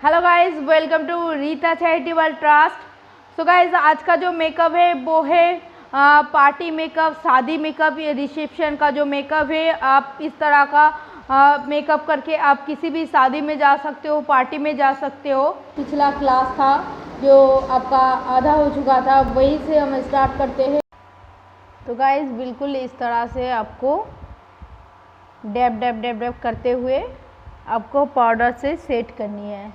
Hello guys, welcome to Rita charitable trust. So guys, आज का जो मेकअप है वो है पार्टी मेकअप, शादी मेकअप, ये रिसेप्शन का जो मेकअप है। आप इस तरह का मेकअप करके आप किसी भी शादी में जा सकते हो, पार्टी में जा सकते हो। पिछला क्लास था जो आपका आधा हो चुका था, वहीं से हम स्टार्ट करते हैं। तो गाइस, बिल्कुल इस तरह से आपको डैब डैब डैब डैब करते हुए आपको पाउडर से सेट करनी है।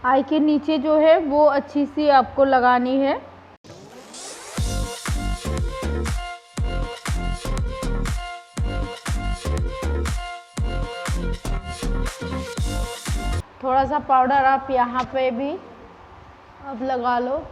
आई के नीचे जो है वो अच्छी सी आपको लगानी है। थोड़ा सा पाउडर आप यहाँ पे भी अब लगा लो।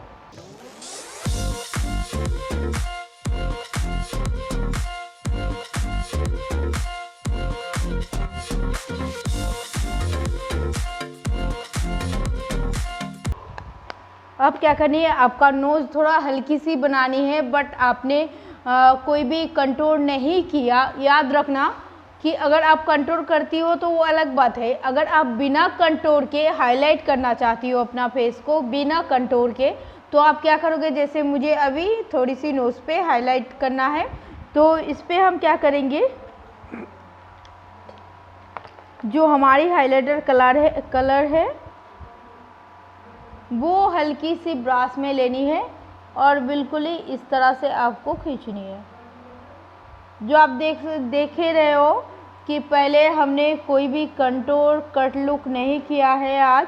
अब क्या करनी है, आपका नोज़ थोड़ा हल्की सी बनानी है, बट आपने कोई भी कंटूर नहीं किया। याद रखना कि अगर आप कंटूर करती हो तो वो अलग बात है। अगर आप बिना कंटूर के हाईलाइट करना चाहती हो अपना फेस को बिना कंटूर के, तो आप क्या करोगे, जैसे मुझे अभी थोड़ी सी नोज़ पे हाईलाइट करना है, तो इस पर हम क्या करेंगे, जो हमारी हाइलाइटर कलर है वो हल्की सी ब्रश में लेनी है और बिल्कुल ही इस तरह से आपको खींचनी है। जो आप देखे रहे हो कि पहले हमने कोई भी कंटूर कट लुक नहीं किया है। आज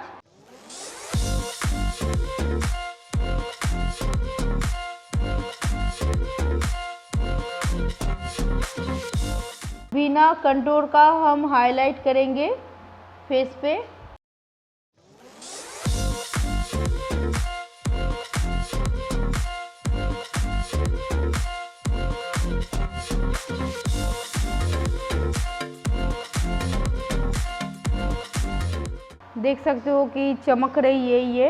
बिना कंटूर का हम हाईलाइट करेंगे फेस पे। देख सकते हो कि चमक रही है ये,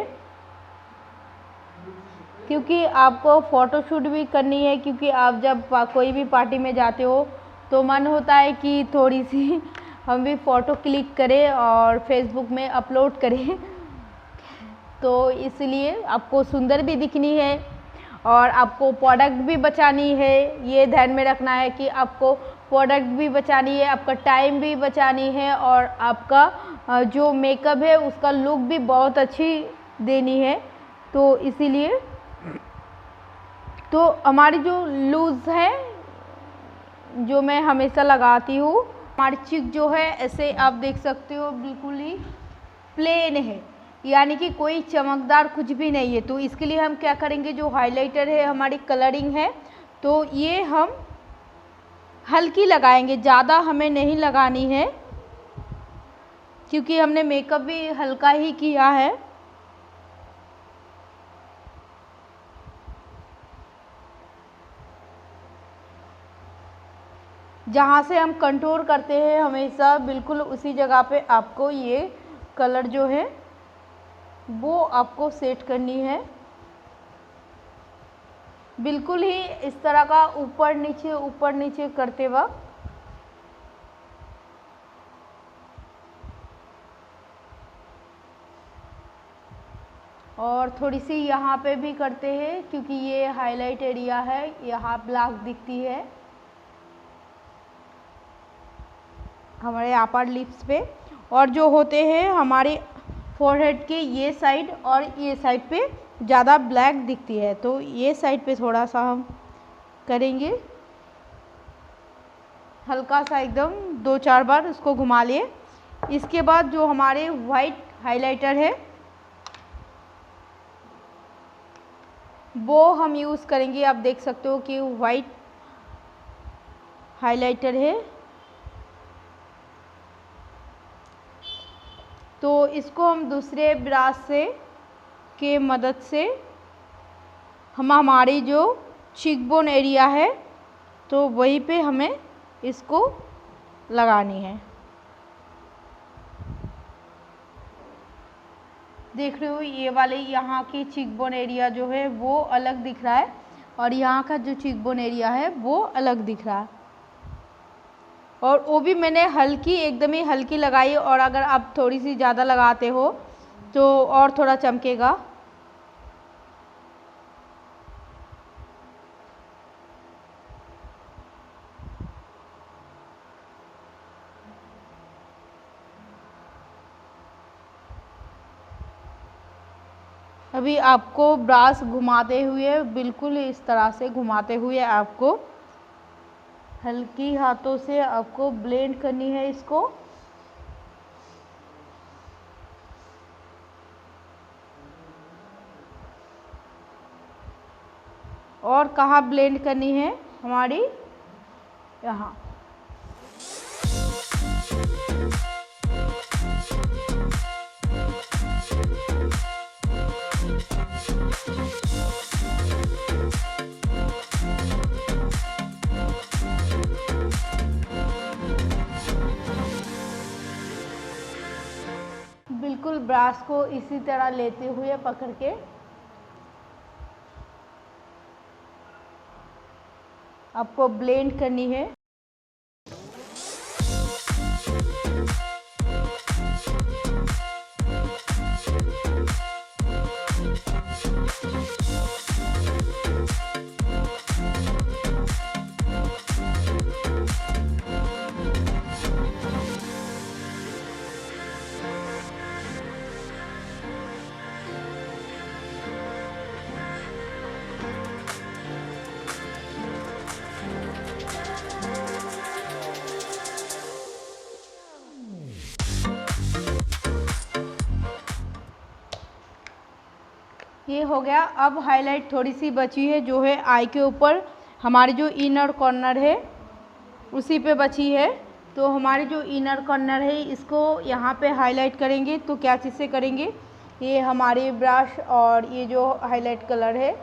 क्योंकि आपको फ़ोटोशूट भी करनी है। क्योंकि आप जब कोई भी पार्टी में जाते हो तो मन होता है कि थोड़ी सी हम भी फ़ोटो क्लिक करें और फेसबुक में अपलोड करें। तो इसलिए आपको सुंदर भी दिखनी है और आपको प्रोडक्ट भी बचानी है। ये ध्यान में रखना है कि आपको प्रोडक्ट भी बचानी है, आपका टाइम भी बचानी है और आपका जो मेकअप है उसका लुक भी बहुत अच्छी देनी है। तो इसीलिए तो हमारी जो लूज़ है, जो मैं हमेशा लगाती हूँ, हमारी चिक जो है ऐसे आप देख सकते हो बिल्कुल ही प्लेन है, यानी कि कोई चमकदार कुछ भी नहीं है। तो इसके लिए हम क्या करेंगे, जो हाइलाइटर है हमारी कलरिंग है, तो ये हम हल्की लगाएंगे, ज़्यादा हमें नहीं लगानी है क्योंकि हमने मेकअप भी हल्का ही किया है। जहाँ से हम कंटूर करते हैं हमेशा बिल्कुल उसी जगह पे आपको ये कलर जो है वो आपको सेट करनी है। बिल्कुल ही इस तरह का ऊपर नीचे करते वक्त। और थोड़ी सी यहाँ पे भी करते हैं क्योंकि ये हाईलाइट एरिया है, यहाँ ब्लैक दिखती है हमारे अपर लिप्स पे। और जो होते हैं हमारे फोरहेड के ये साइड और ये साइड पे ज़्यादा ब्लैक दिखती है, तो ये साइड पे थोड़ा सा हम करेंगे, हल्का सा एकदम 2-4 बार उसको घुमा लिए। इसके बाद जो हमारे वाइट हाइलाइटर है वो हम यूज़ करेंगे। आप देख सकते हो कि वाइट हाइलाइटर है, तो इसको हम दूसरे ब्रश से के मदद से हम हमारी जो चीकबोन एरिया है तो वहीं पे हमें इसको लगानी है। देख रहे हो ये वाले यहाँ की चीकबोन एरिया जो है वो अलग दिख रहा है और यहाँ का जो चीकबोन एरिया है वो अलग दिख रहा है। और वो भी मैंने हल्की, एकदम ही हल्की लगाई, और अगर आप थोड़ी सी ज़्यादा लगाते हो तो और थोड़ा चमकेगा। अभी आपको ब्रश घुमाते हुए, बिल्कुल इस तरह से घुमाते हुए आपको हल्की हाथों से आपको ब्लेंड करनी है इसको। और कहाँ ब्लेंड करनी है हमारी, यहाँ। बिल्कुल ब्रश को इसी तरह लेते हुए पकड़ के आपको ब्लेंड करनी है। ये हो गया। अब हाईलाइट थोड़ी सी बची है जो है आई के ऊपर, हमारी जो इनर कॉर्नर है उसी पे बची है। तो हमारी जो इनर कॉर्नर है इसको यहाँ पे हाईलाइट करेंगे। तो क्या चीज़ से करेंगे, ये हमारी ब्रश और ये जो हाईलाइट कलर है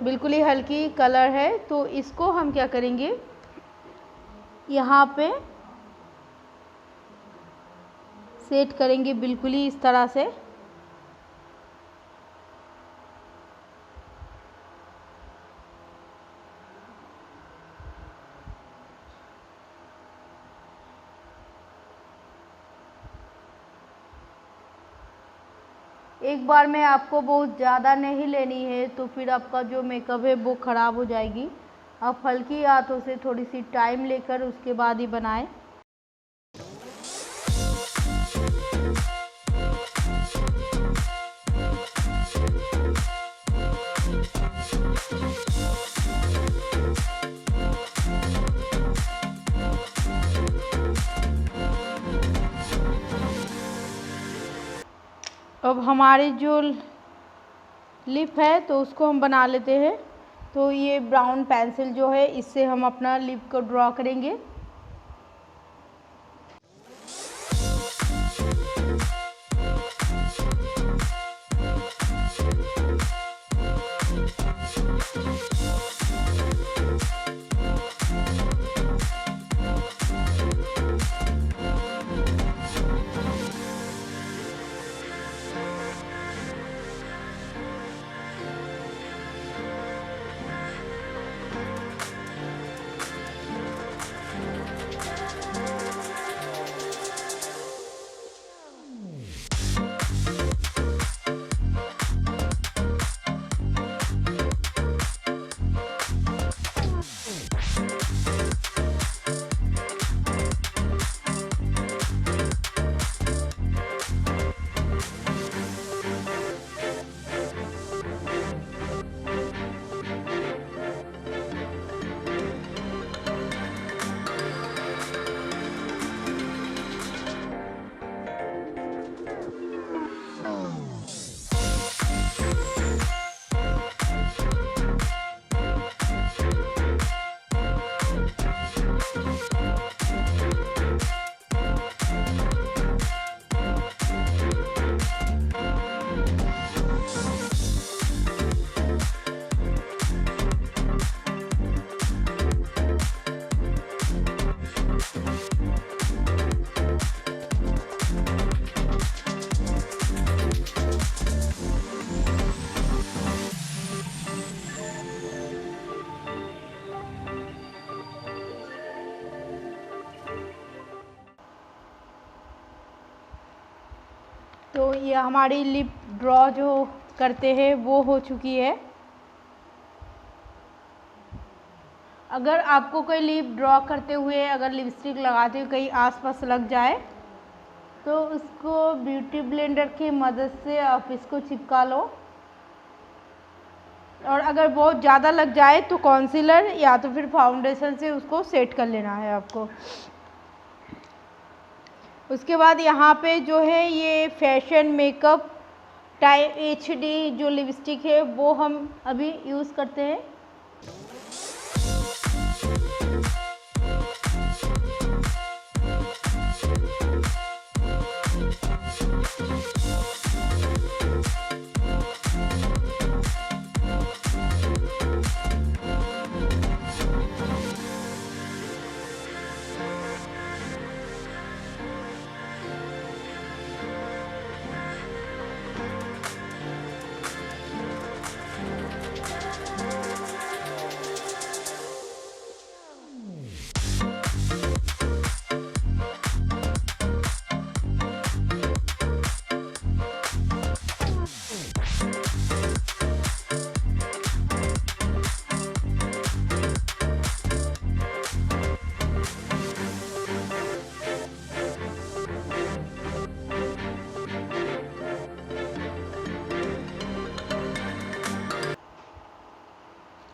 बिल्कुल ही हल्की कलर है, तो इसको हम क्या करेंगे, यहाँ पे सेट करेंगे बिल्कुल ही इस तरह से। एक बार में आपको बहुत ज़्यादा नहीं लेनी है, तो फिर आपका जो मेकअप है वो ख़राब हो जाएगी। आप हल्की हाथों से थोड़ी सी टाइम लेकर उसके बाद ही बनाएं। अब हमारी जो लिप है तो उसको हम बना लेते हैं। तो ये ब्राउन पेंसिल जो है इससे हम अपना लिप को ड्रॉ करेंगे। तो ये हमारी लिप ड्रॉ जो करते हैं वो हो चुकी है। अगर आपको कोई लिप ड्रॉ करते हुए अगर लिपस्टिक लगाते हुए कहीं आसपास लग जाए तो उसको ब्यूटी ब्लेंडर की मदद से आप इसको चिपका लो, और अगर बहुत ज़्यादा लग जाए तो कॉन्सीलर या तो फिर फाउंडेशन से उसको सेट कर लेना है आपको। उसके बाद यहाँ पे जो है ये फैशन मेकअप टाइप HD जो लिपस्टिक है वो हम अभी यूज़ करते हैं।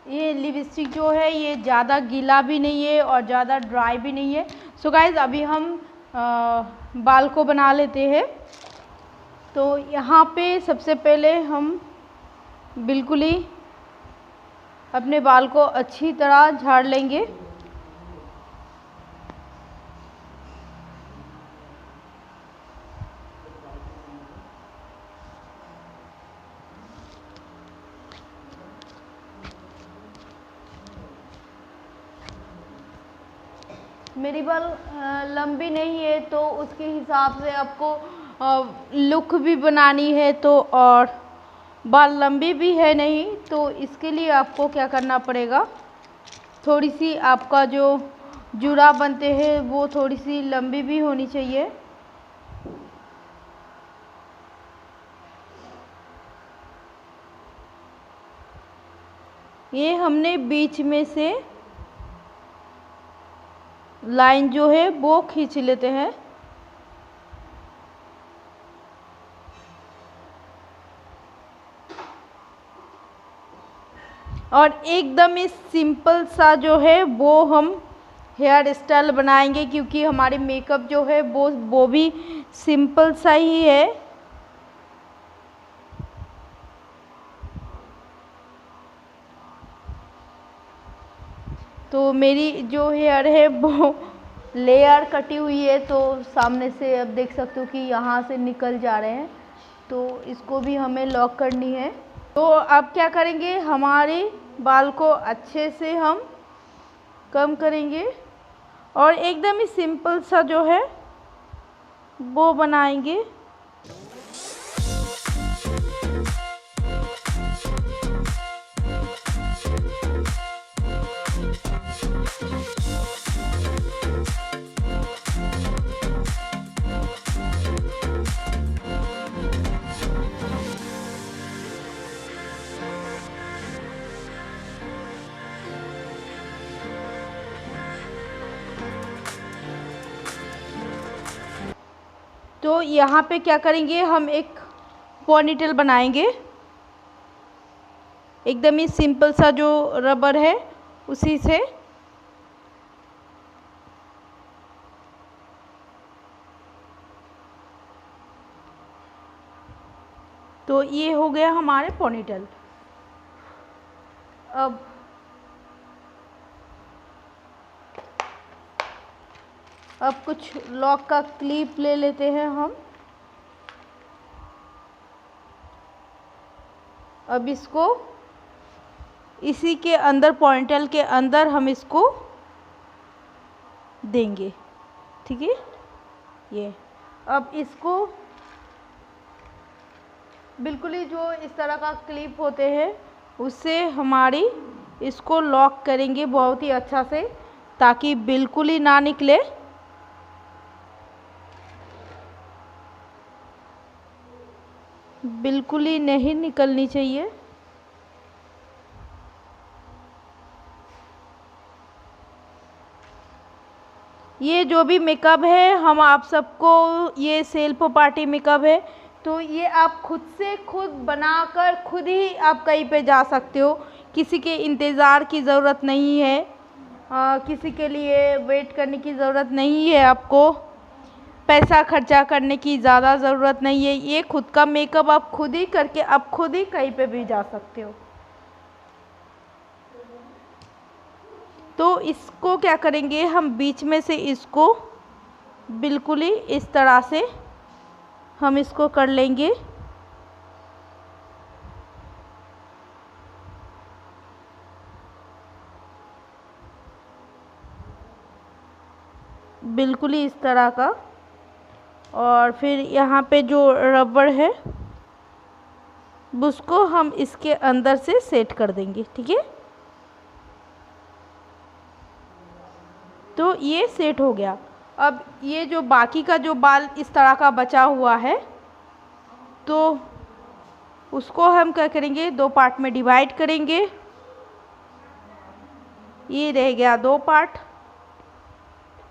ये लिपस्टिक जो है ये ज़्यादा गीला भी नहीं है और ज़्यादा ड्राई भी नहीं है। सो गाइज़ अभी हम बाल को बना लेते हैं। तो यहाँ पे सबसे पहले हम बिल्कुल ही अपने बाल को अच्छी तरह झाड़ लेंगे। मेरी बाल लंबी नहीं है तो उसके हिसाब से आपको लुक भी बनानी है, तो और बाल लंबी भी है नहीं तो इसके लिए आपको क्या करना पड़ेगा, थोड़ी सी आपका जो जुड़ा बनते हैं वो थोड़ी सी लंबी भी होनी चाहिए। ये हमने बीच में से लाइन जो है वो खींच लेते हैं। और एकदम ही सिंपल सा जो है वो हम हेयर स्टाइल बनाएंगे, क्योंकि हमारी मेकअप जो है वो भी सिंपल सा ही है। तो मेरी जो हेयर है वो लेयर कटी हुई है, तो सामने से अब देख सकते हो कि यहाँ से निकल जा रहे हैं, तो इसको भी हमें लॉक करनी है। तो अब क्या करेंगे, हमारे बाल को अच्छे से हम कम करेंगे और एकदम ही सिंपल सा जो है वो बनाएंगे। तो यहाँ पे क्या करेंगे, हम एक पोनीटेल बनाएंगे, एकदम ही सिंपल सा जो रबर है उसी से। तो ये हो गया हमारे पोनीटेल। अब कुछ लॉक का क्लिप ले लेते हैं हम। अब इसको इसी के अंदर, पोनीटेल के अंदर हम इसको देंगे, ठीक है। ये अब इसको बिल्कुल ही जो इस तरह का क्लिप होते हैं उससे हमारी इसको लॉक करेंगे बहुत ही अच्छा से, ताकि बिल्कुल ही ना निकले। बिल्कुल ही नहीं निकलनी चाहिए। ये जो भी मेकअप है हम आप सबको, ये सेल्फ पार्टी मेकअप है, तो ये आप खुद से खुद बनाकर खुद ही आप कहीं पे जा सकते हो। किसी के इंतज़ार की ज़रूरत नहीं है, किसी के लिए वेट करने की ज़रूरत नहीं है, आपको पैसा खर्चा करने की ज़्यादा ज़रूरत नहीं है। ये खुद का मेकअप आप खुद ही करके आप खुद ही कहीं पे भी जा सकते हो। तो इसको क्या करेंगे, हम बीच में से इसको बिल्कुल ही इस तरह से हम इसको कर लेंगे। बिल्कुल ही इस तरह का। और फिर यहाँ पे जो रबड़ है उसको हम इसके अंदर से सेट कर देंगे, ठीक है। तो ये सेट हो गया। अब ये जो बाकी का जो बाल इस तरह का बचा हुआ है, तो उसको हम क्या करेंगे, दो पार्ट में डिवाइड करेंगे। ये रह गया दो पार्ट,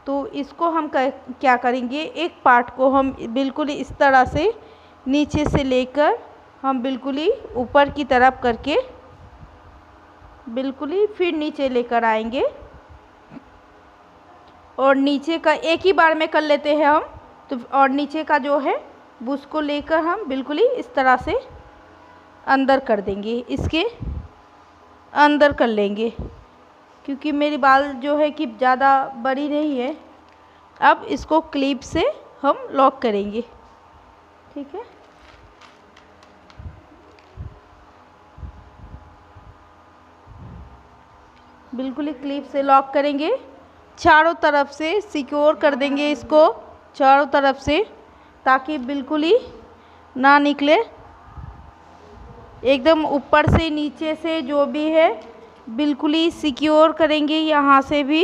तो इसको हम क्या करेंगे, एक पार्ट को हम बिल्कुल इस तरह से नीचे से लेकर हम बिल्कुल ही ऊपर की तरफ करके बिल्कुल ही फिर नीचे लेकर आएंगे। और नीचे का एक ही बार में कर लेते हैं हम, तो और नीचे का जो है उसको लेकर हम बिल्कुल ही इस तरह से अंदर कर देंगे, इसके अंदर कर लेंगे, क्योंकि मेरी बाल जो है कि ज़्यादा बड़ी नहीं है। अब इसको क्लिप से हम लॉक करेंगे, ठीक है। बिल्कुल ही क्लिप से लॉक करेंगे, चारों तरफ से सिक्योर कर देंगे इसको, चारों तरफ से, ताकि बिल्कुल ही ना निकले। एकदम ऊपर से नीचे से जो भी है बिल्कुल ही सिक्योर करेंगे। यहाँ से भी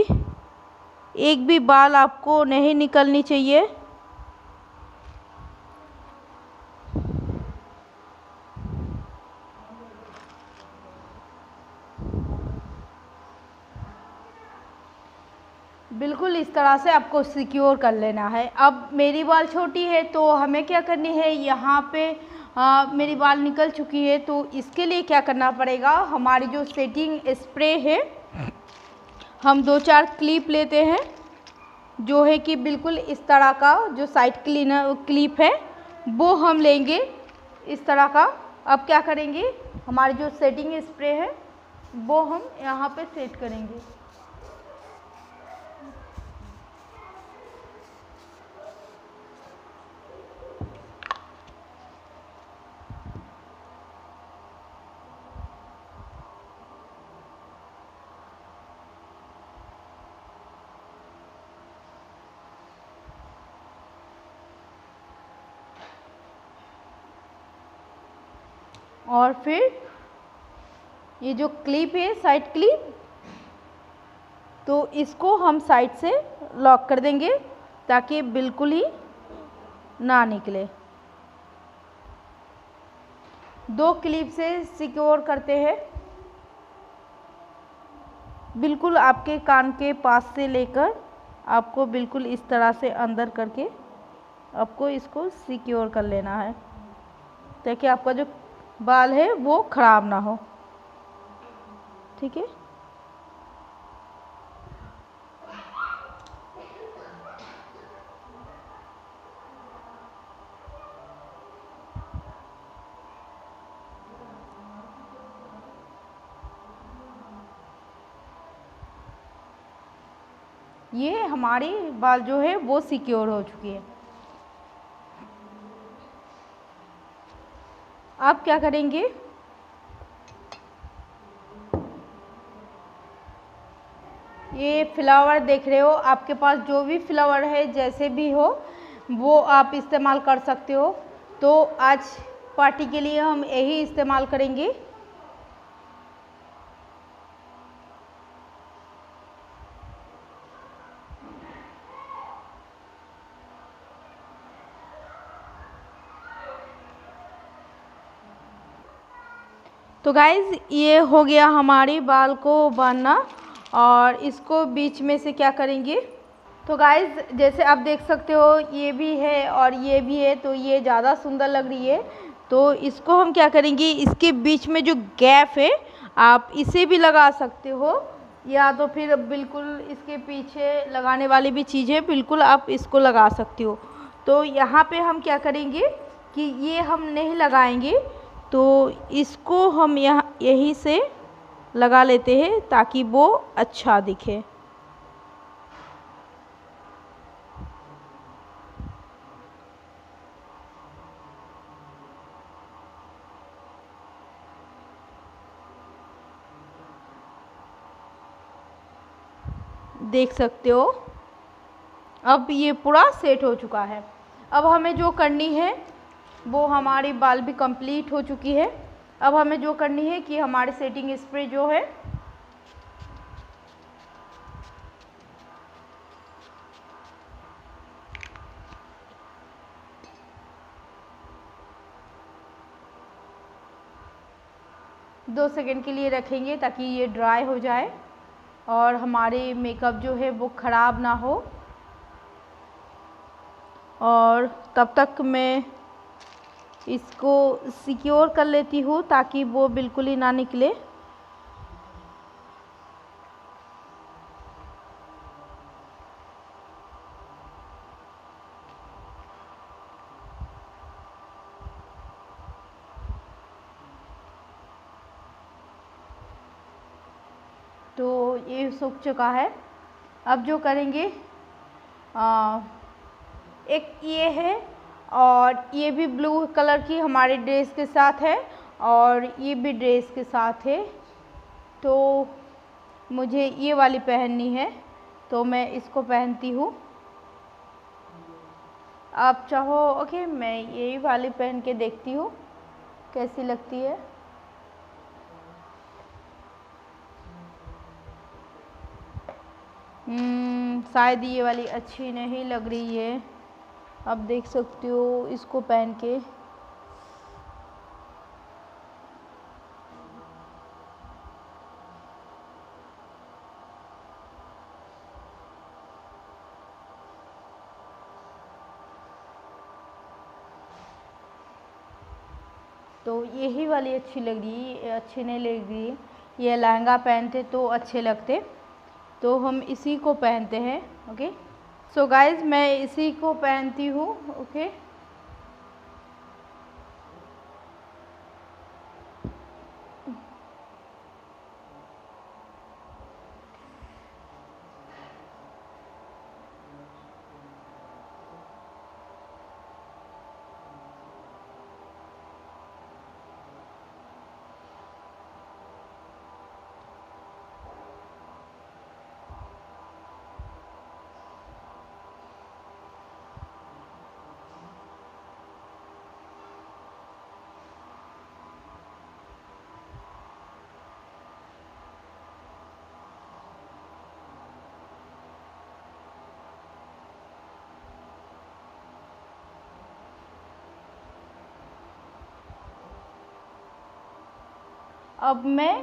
एक भी बाल आपको नहीं निकलनी चाहिए। बिल्कुल इस तरह से आपको सिक्योर कर लेना है। अब मेरी बाल छोटी है तो हमें क्या करनी है, यहाँ पे मेरी बाल निकल चुकी है, तो इसके लिए क्या करना पड़ेगा, हमारी जो सेटिंग स्प्रे है, हम दो चार क्लिप लेते हैं, जो है कि बिल्कुल इस तरह का जो साइड क्लीनर क्लिप है वो हम लेंगे इस तरह का। अब क्या करेंगे, हमारी जो सेटिंग स्प्रे है वो हम यहाँ पे सेट करेंगे। और फिर ये जो क्लिप है साइड क्लिप, तो इसको हम साइड से लॉक कर देंगे ताकि बिल्कुल ही ना निकले। दो क्लिप से सिक्योर करते हैं, बिल्कुल आपके कान के पास से लेकर आपको बिल्कुल इस तरह से अंदर करके आपको इसको सिक्योर कर लेना है, ताकि आपका जो बाल है वो ख़राब ना हो, ठीक है। ये हमारी बाल जो है वो सिक्योर हो चुकी है। आप क्या करेंगे, ये फ्लावर देख रहे हो, आपके पास जो भी फ्लावर है जैसे भी हो वो आप इस्तेमाल कर सकते हो। तो आज पार्टी के लिए हम यही इस्तेमाल करेंगे। तो गाइज़ ये हो गया हमारे बाल को बांधना, और इसको बीच में से क्या करेंगे। तो गाइज़ जैसे आप देख सकते हो ये भी है और ये भी है, तो ये ज़्यादा सुंदर लग रही है। तो इसको हम क्या करेंगे, इसके बीच में जो गैप है आप इसे भी लगा सकते हो, या तो फिर बिल्कुल इसके पीछे लगाने वाली भी चीज़ें बिल्कुल आप इसको लगा सकते हो। तो यहाँ पे हम क्या करेंगे कि ये हम नहीं लगाएंगे, तो इसको हम यहाँ यहीं से लगा लेते हैं ताकि वो अच्छा दिखे। देख सकते हो अब ये पूरा सेट हो चुका है। अब हमें जो करनी है वो, हमारी बाल भी कंप्लीट हो चुकी है। अब हमें जो करनी है कि हमारी सेटिंग स्प्रे जो है दो सेकेंड के लिए रखेंगे ताकि ये ड्राई हो जाए और हमारे मेकअप जो है वो ख़राब ना हो। और तब तक मैं इसको सिक्योर कर लेती हूँ ताकि वो बिल्कुल ही ना निकले। तो ये सूख चुका है। अब जो करेंगे एक ये है, और ये भी ब्लू कलर की हमारे ड्रेस के साथ है, और ये भी ड्रेस के साथ है। तो मुझे ये वाली पहननी है तो मैं इसको पहनती हूँ। आप चाहो ओके, मैं यही वाली पहन के देखती हूँ कैसी लगती है। शायद ये वाली अच्छी नहीं लग रही है। आप देख सकते हो इसको पहन के। तो यही वाली अच्छी लग रही है, अच्छी नहीं लग रही है। ये लहंगा पहनते तो अच्छे लगते, तो हम इसी को पहनते हैं। ओके, सो गाइज़ मैं इसी को पहनती हूँ। ओके, अब मैं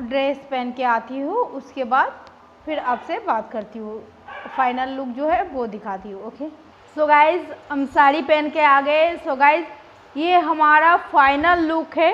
ड्रेस पहन के आती हूँ, उसके बाद फिर आपसे बात करती हूँ, फाइनल लुक जो है वो दिखाती हूँ। ओके, सो गाइज़ हम साड़ी पहन के आ गए। सो गाइज़ ये हमारा फाइनल लुक है।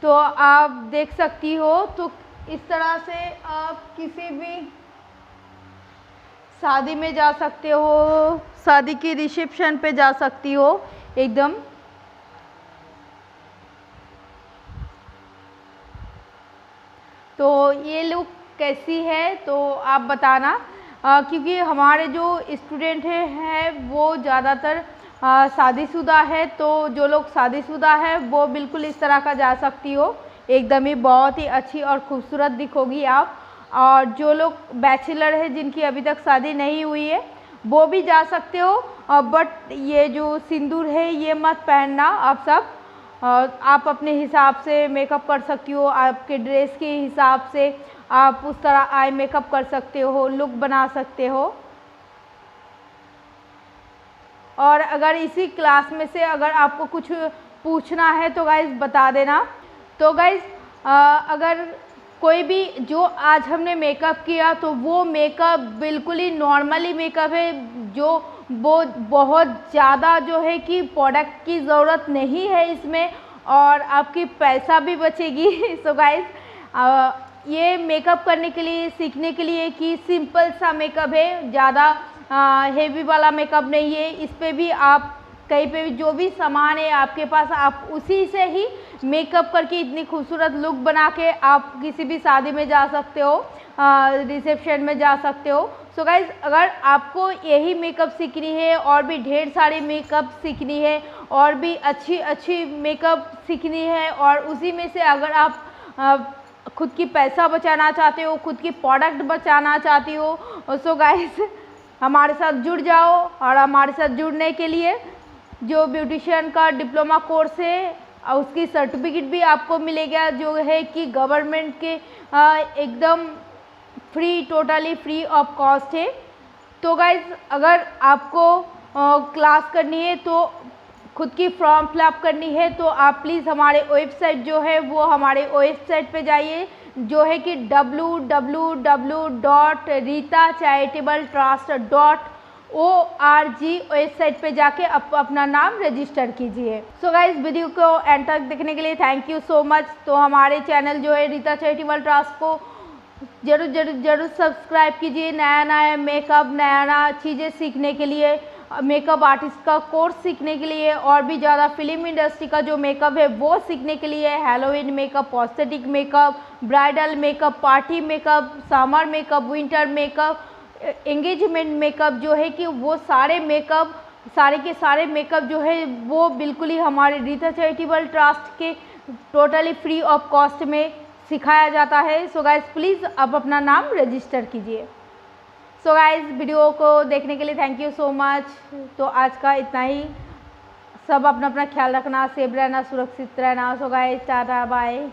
तो आप देख सकती हो, तो इस तरह से आप किसी भी शादी में जा सकते हो, शादी की रिसेप्शन पे जा सकती हो एकदम। तो ये लुक कैसी है तो आप बताना। क्योंकि हमारे जो स्टूडेंट हैं वो ज़्यादातर शादीशुदा है, तो जो लोग शादीशुदा है वो बिल्कुल इस तरह का जा सकती हो, एकदम ही बहुत ही अच्छी और खूबसूरत दिखोगी आप। और जो लोग बैचलर है जिनकी अभी तक शादी नहीं हुई है वो भी जा सकते हो, बट ये जो सिंदूर है ये मत पहनना आप सब। आप अपने हिसाब से मेकअप कर सकती हो, आपके ड्रेस के हिसाब से आप उस तरह आई मेकअप कर सकते हो, लुक बना सकते हो। और अगर इसी क्लास में से अगर आपको कुछ पूछना है तो गाइज़ बता देना। तो गाइज़ अगर कोई भी जो आज हमने मेकअप किया तो वो मेकअप बिल्कुल ही नॉर्मली मेकअप है, जो वो बहुत ज़्यादा जो है कि प्रोडक्ट की ज़रूरत नहीं है इसमें, और आपकी पैसा भी बचेगी। सो गाइज़ ये मेकअप करने के लिए, सीखने के लिए कि सिंपल सा मेकअप है, ज़्यादा हेवी वाला मेकअप नहीं है। इस पे भी आप कहीं पे भी जो भी सामान है आपके पास आप उसी से ही मेकअप करके इतनी खूबसूरत लुक बना के आप किसी भी शादी में जा सकते हो, रिसेप्शन में जा सकते हो। सो गाइज़ अगर आपको यही मेकअप सीखनी है और भी ढेर सारी मेकअप सीखनी है और भी अच्छी अच्छी मेकअप सीखनी है, और उसी में से अगर आप खुद की पैसा बचाना चाहते हो, खुद की प्रोडक्ट बचाना चाहती हो, सो गाइज़ हमारे साथ जुड़ जाओ। और हमारे साथ जुड़ने के लिए जो ब्यूटिशियन का डिप्लोमा कोर्स है उसकी सर्टिफिकेट भी आपको मिलेगा, जो है कि गवर्नमेंट के एकदम free, totally free of cost है। तो गाइज़ अगर आपको क्लास करनी है तो खुद की फॉर्म फिलअप करनी है तो आप प्लीज़ हमारे वेबसाइट जो है वो हमारे वेबसाइट पे जाइए, जो है कि www.ritacharitabletrust.org वेबसाइट पे जाके अपना नाम रजिस्टर कीजिए। सो गाइज़ वीडियो को एंड तक देखने के लिए थैंक यू सो मच। तो हमारे चैनल जो है रीता चैरिटेबल ट्रस्ट को जरूर सब्सक्राइब कीजिए। नया मेकअप, नया चीज़ें सीखने के लिए, मेकअप आर्टिस्ट का कोर्स सीखने के लिए, और भी ज़्यादा फिल्म इंडस्ट्री का जो मेकअप है वो सीखने के लिए, Halloween makeup, prosthetic makeup, bridal makeup, party makeup, summer makeup, winter makeup, engagement makeup, जो है कि वो सारे मेकअप, सारे के सारे मेकअप जो है वो बिल्कुल ही हमारे रीता चैरिटेबल ट्रस्ट के टोटली फ्री ऑफ कॉस्ट में सिखाया जाता है। सो गाइज़ प्लीज़ अब अपना नाम रजिस्टर कीजिए। सो गाइज़ वीडियो को देखने के लिए थैंक यू सो मच। तो आज का इतना ही। सब अपना ख्याल रखना, सेफ रहना, सुरक्षित रहना। So guys tata bye.